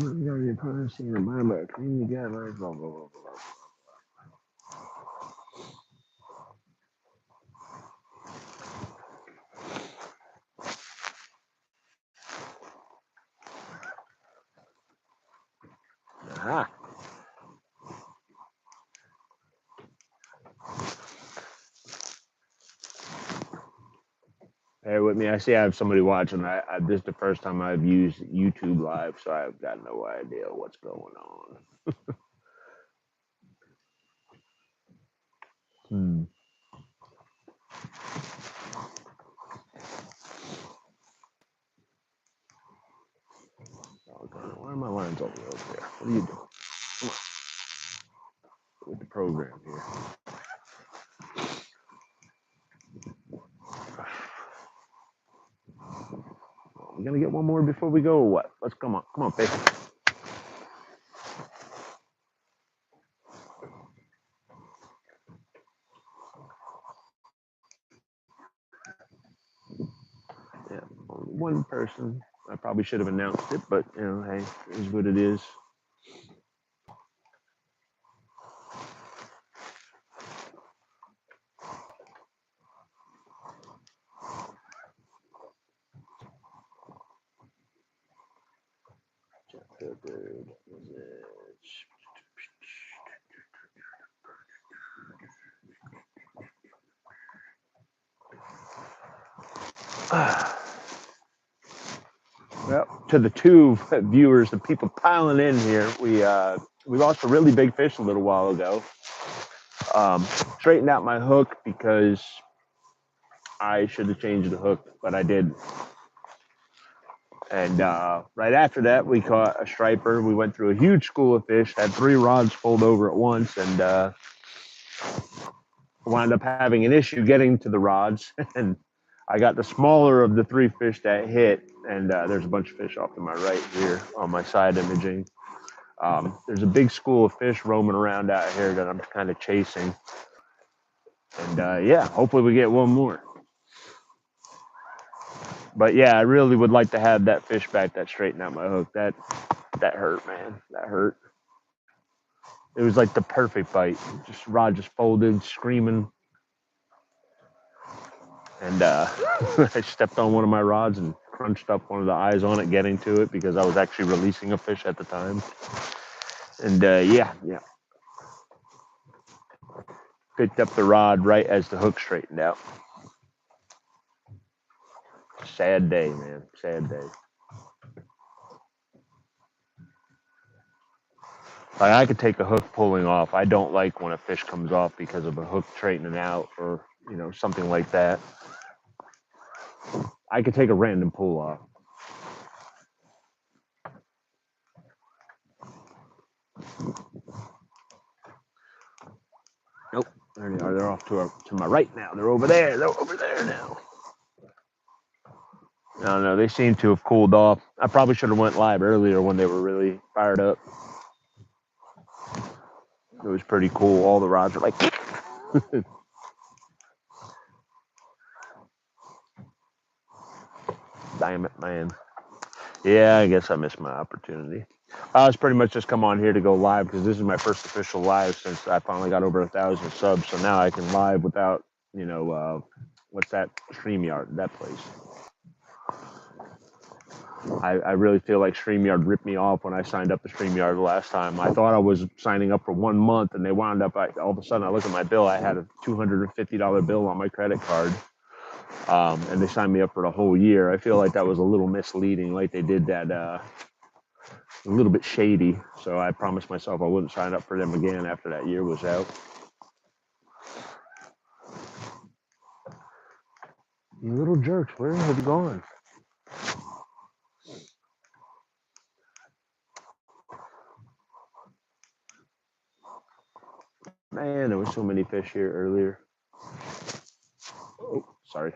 You gotta be policy and abide by community guidelines, blah, blah, blah, blah. Aha. Bear with me. I see I have somebody watching. This is the first time I've used YouTube Live, so I've got no idea what's going on. Hmm. Okay. Why are my lines all the way over there? What are you doing? Come on. With the program here. We're gonna get one more before we go or what? Let's come on. Come on, baby. Yeah, only one person. I probably should have announced it, but you know, hey, it is what it is. Well, to the two viewers, the people piling in here, we lost a really big fish a little while ago. Straightened out my hook because I should have changed the hook, but I didn't. And right after that, we caught a striper. We went through a huge school of fish, had 3 rods pulled over at once, and wound up having an issue getting to the rods. And I got the smaller of the 3 fish that hit, and there's a bunch of fish off to my right here on my side imaging. There's a big school of fish roaming around out here that I'm kind of chasing. And yeah, hopefully we get one more. But yeah, I really would like to have that fish back that straightened out my hook. That hurt, man. That hurt. It was like the perfect bite. Just rod just folded, screaming. And I stepped on one of my rods and crunched up one of the eyes on it, getting to it because I was actually releasing a fish at the time. And yeah. Picked up the rod right as the hook straightened out. Sad day, man. Sad day. Like, I could take a hook pulling off. I don't like when a fish comes off because of a hook straightening out or, you know, something like that. I could take a random pull off. Nope. There they are. They're off to my right now. They're over there. They're over there now. No, they seem to have cooled off. I probably should have went live earlier when they were really fired up. It was pretty cool. All the rods are like. Damn it, man. Yeah, I guess I missed my opportunity. I was pretty much just come on here to go live because this is my first official live since I finally got over 1,000 subs. So now I can live without, you know, what's that? StreamYard, that place. I really feel like StreamYard ripped me off when I signed up to StreamYard the last time. I thought I was signing up for 1 month, and they wound up, all of a sudden, I look at my bill. I had a $250 bill on my credit card, and they signed me up for the whole year. I feel like that was a little misleading, like they did that a little bit shady. So I promised myself I wouldn't sign up for them again after that year was out. You little jerks, where have you gone? Man, there was so many fish here earlier. Oh, sorry.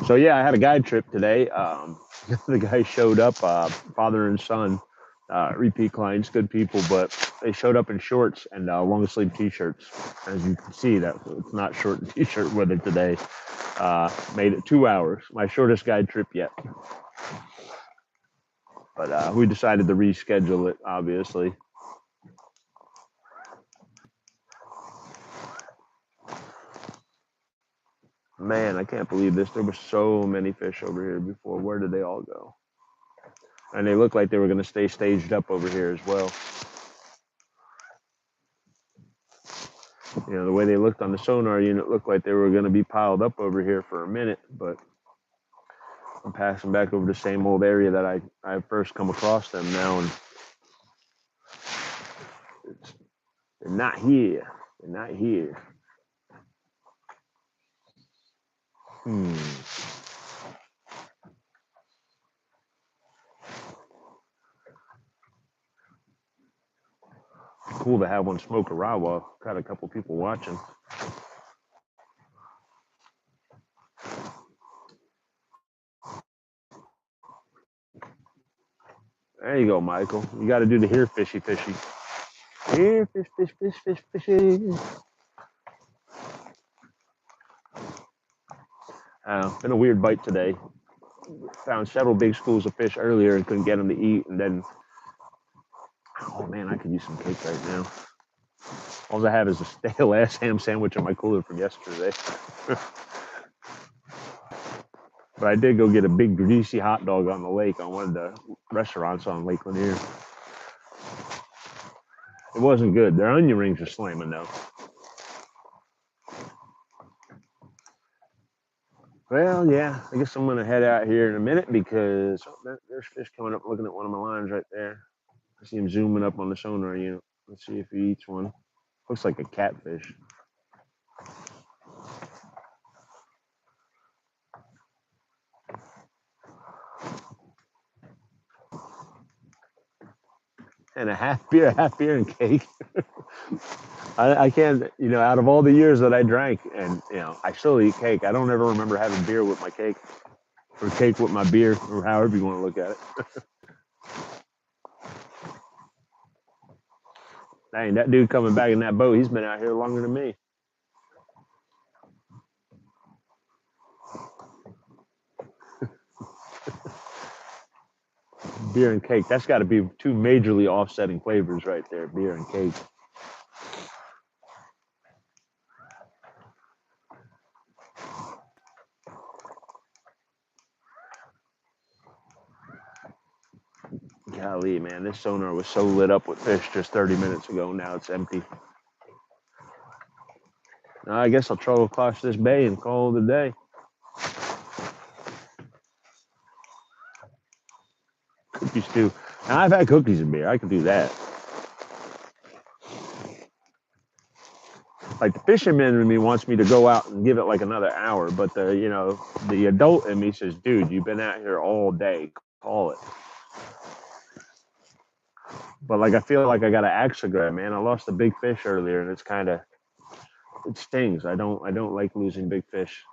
So yeah, I had a guide trip today. The guy showed up, father and son, repeat clients, good people, but they showed up in shorts and long sleeve t-shirts. As you can see, that it's not short and t-shirt weather today. Made it 2 hours, my shortest guide trip yet. But we decided to reschedule it, obviously. Man, I can't believe this. There were so many fish over here before. Where did they all go? And they looked like they were going to stay staged up over here as well. You know, the way they looked on the sonar unit looked like they were going to be piled up over here for a minute, but I'm passing back over the same old area that I first come across them now, and they're not here. They're not here. Cool to have one smoke a rye while got a couple people watching. There you go, Michael. You got to do the here fishy fishy. Here fish fish fish fish fishy. Been a weird bite today. Found several big schools of fish earlier and couldn't get them to eat, and then oh man, I could use some cake right now. All I have is a stale ass ham sandwich in my cooler from yesterday. But I did go get a big greasy hot dog on the lake on one of the restaurants on Lake Lanier. It wasn't good. Their onion rings are slamming though. Well, yeah, I guess I'm gonna head out here in a minute because there's fish coming up. Looking at one of my lines right there. I see him zooming up on the sonar unit. Let's see if he eats one. Looks like a catfish. And a half beer and cake. I can't, out of all the years that I drank, and I still eat cake. I don't ever remember having beer with my cake, or cake with my beer, or however you want to look at it. Dang, that dude coming back in that boat, he's been out here longer than me. Beer and cake, that's got to be two majorly offsetting flavors right there, beer and cake. Golly, man, this sonar was so lit up with fish just 30 minutes ago. Now it's empty. Now, I guess I'll troll across this bay and call it a day. Cookies too. Now, I've had cookies and beer. I can do that. Like the fisherman in me wants me to go out and give it like another hour, but the adult in me says, dude, you've been out here all day. Call it. But like I feel like I got an axe to grab, man. I lost a big fish earlier, and it stings. I don't like losing big fish,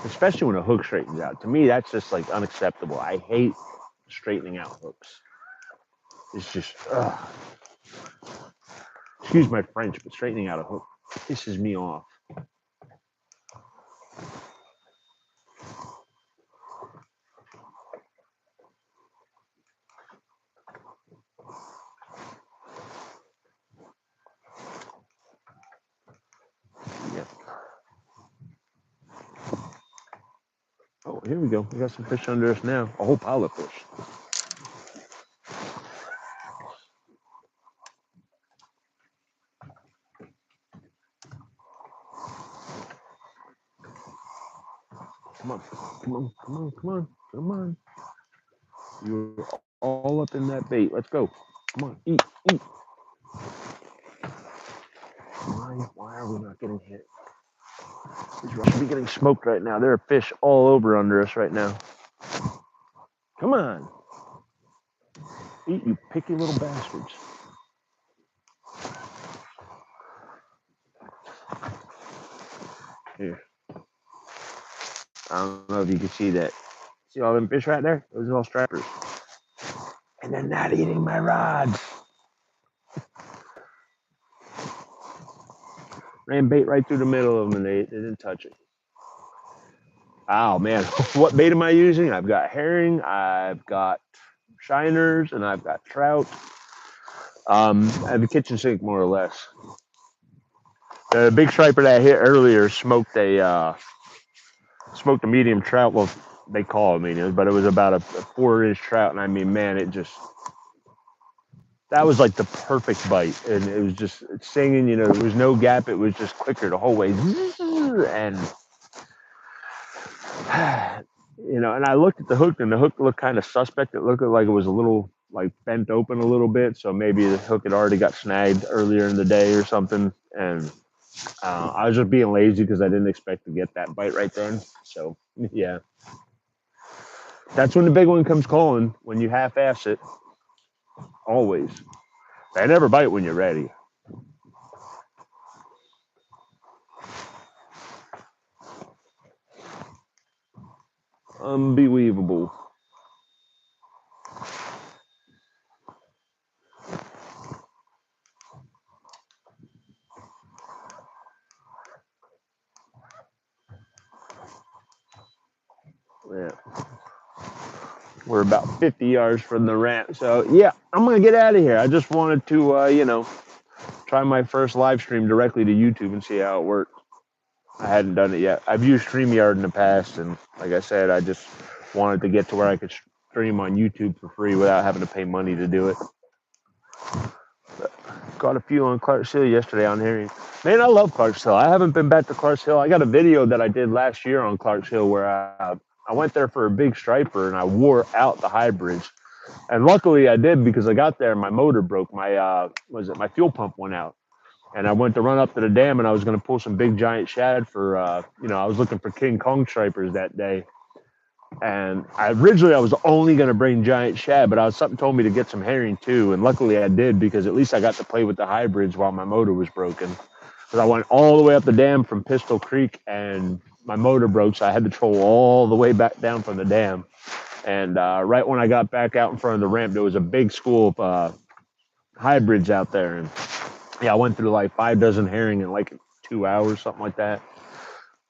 especially when a hook straightens out. To me, that's just like unacceptable. I hate straightening out hooks. It's just, excuse my French, but straightening out a hook pisses me off. Yep. Oh, here we go. We got some fish under us now. A whole pile of fish. Come on, come on, come on, come on, come on. You're all up in that bait. Let's go. Come on, eat, eat. Why are we not getting hit? These rocks should be getting smoked right now. There are fish all over under us right now. Come on. Eat, you picky little bastards. Here. I don't know if you can see that. See all them fish right there? Those are all strappers. And they're not eating my rods. Ran bait right through the middle of them and they didn't touch it. Oh man, what bait am I using? I've got herring, I've got shiners, and I've got trout. I have a kitchen sink more or less. The big striper that I hit earlier smoked a medium trout. Well, they call it medium, but it was about a 4-inch trout, and I mean, man, it just that was like the perfect bite, and it was just singing. There was no gap. It was just quicker the whole way, and and I looked at the hook, and the hook looked kind of suspect. It looked like it was a little like bent open a little bit, so maybe the hook had already got snagged earlier in the day or something. And I was just being lazy because I didn't expect to get that bite right then. So yeah, that's when the big one comes calling. When you half-ass it, always. They never bite when you're ready. Unbelievable. Yeah. We're about 50 yards from the ramp. So, yeah, I'm going to get out of here. I just wanted to, try my first live stream directly to YouTube and see how it worked. I hadn't done it yet. I've used StreamYard in the past, and like I said, I just wanted to get to where I could stream on YouTube for free without having to pay money to do it. But got a few on Clarks Hill yesterday on hearing. Man, I love Clarks Hill. I haven't been back to Clarks Hill. I got a video that I did last year on Clarks Hill where I went there for a big striper and I wore out the hybrids. And luckily I did because I got there and my motor broke. My fuel pump went out. And I went to run up to the dam and I was going to pull some big giant shad for, I was looking for King Kong stripers that day. And originally I was only going to bring giant shad, but something told me to get some herring too. And luckily I did because at least I got to play with the hybrids while my motor was broken. Because I went all the way up the dam from Pistol Creek and my motor broke, so I had to troll all the way back down from the dam. And right when I got back out in front of the ramp, there was a big school of hybrids out there. And yeah, I went through like 5 dozen herring in like 2 hours, something like that.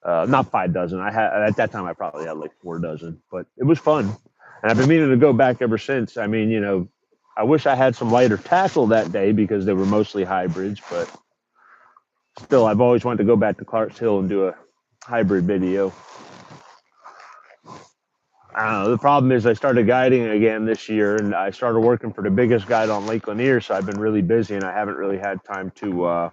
Not 5 dozen. I had at that time I probably had like 4 dozen, but it was fun. And I've been meaning to go back ever since. I mean, I wish I had some lighter tackle that day because they were mostly hybrids, but still, I've always wanted to go back to Clarks Hill and do a hybrid video. I don't know. The problem is I started guiding again this year, and I started working for the biggest guide on Lake Lanier, so I've been really busy, and I haven't really had time to,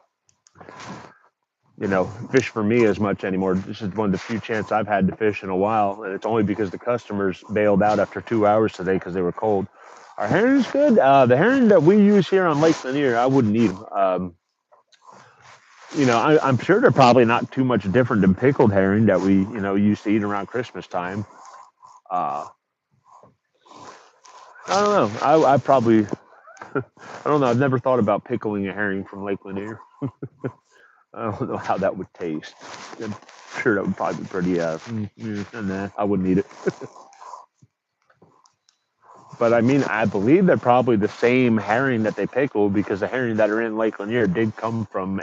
fish for me as much anymore. This is one of the few chances I've had to fish in a while, and it's only because the customers bailed out after 2 hours today because they were cold. Our herring's good. The herring that we use here on Lake Lanier, I wouldn't eat them. I'm sure they're probably not too much different than pickled herring that we, used to eat around Christmas time. Uh, I don't know. I probably, I don't know. I've never thought about pickling a herring from Lake Lanier. I don't know how that would taste. I'm sure that would probably be pretty, nah, I wouldn't eat it. But I mean, I believe they're probably the same herring that they pickle because the herring that are in Lake Lanier did come from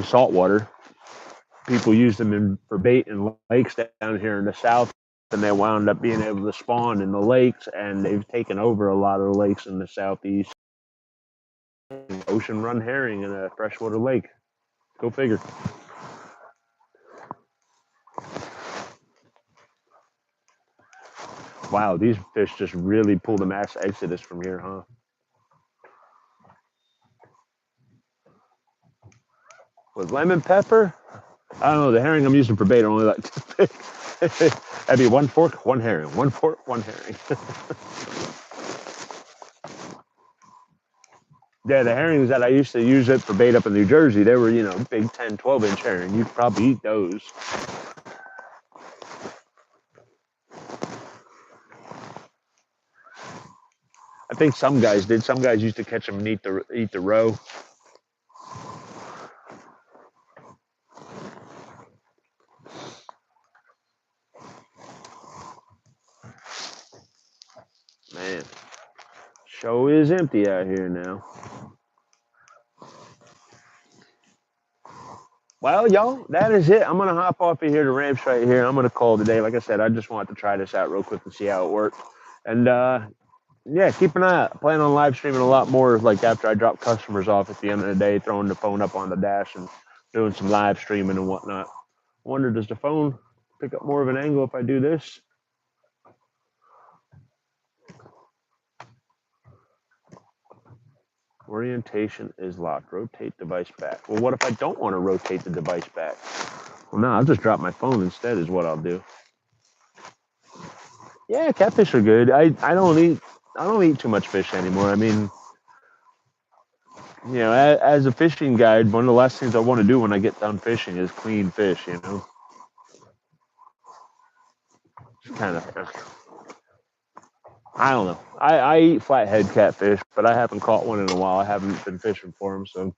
saltwater. People use them for bait in lakes down here in the south, and they wound up being able to spawn in the lakes, and they've taken over a lot of the lakes in the southeast. Ocean run herring in a freshwater lake. Go figure. Wow, these fish just really pulled a mass exodus from here, huh? With lemon pepper? I don't know. The herring I'm using for bait are only like this big. That'd be 1 fork, 1 herring. 1 fork, 1 herring. Yeah, the herrings that I used to use it for bait up in New Jersey, they were, big 10, 12-inch herring. You could probably eat those. I think some guys did. Some guys used to catch them and eat the roe. Man, show is empty out here now. Well, y'all, that is it. I'm gonna hop off of here to Ramps right here. I'm gonna call today. Like I said, I just wanted to try this out real quick and see how it worked. And yeah, keep an eye out. I plan on live streaming a lot more. Like after I drop customers off at the end of the day, throwing the phone up on the dash and doing some live streaming and whatnot. I wonder, does the phone pick up more of an angle if I do this? Orientation is locked. Rotate device back. Well, what if I don't want to rotate the device back? Well, no, I'll just drop my phone instead. Is what I'll do. Yeah, catfish are good. I don't eat too much fish anymore. I mean, as a fishing guide, one of the last things I want to do when I get done fishing is clean fish. It's kind of, I don't know. I eat flathead catfish, but I haven't caught one in a while. I haven't been fishing for them, so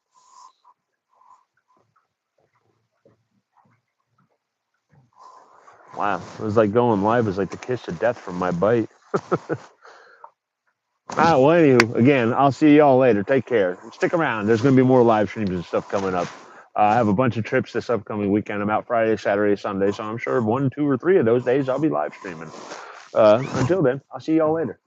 wow, it was like going live. It was like the kiss of death from my bite. Well, anywho, again, I'll see y'all later. Take care. Stick around. There's going to be more live streams and stuff coming up. I have a bunch of trips this upcoming weekend. I'm out Friday, Saturday, Sunday, so I'm sure 1, 2, or 3 of those days I'll be live streaming. Until then, I'll see y'all later.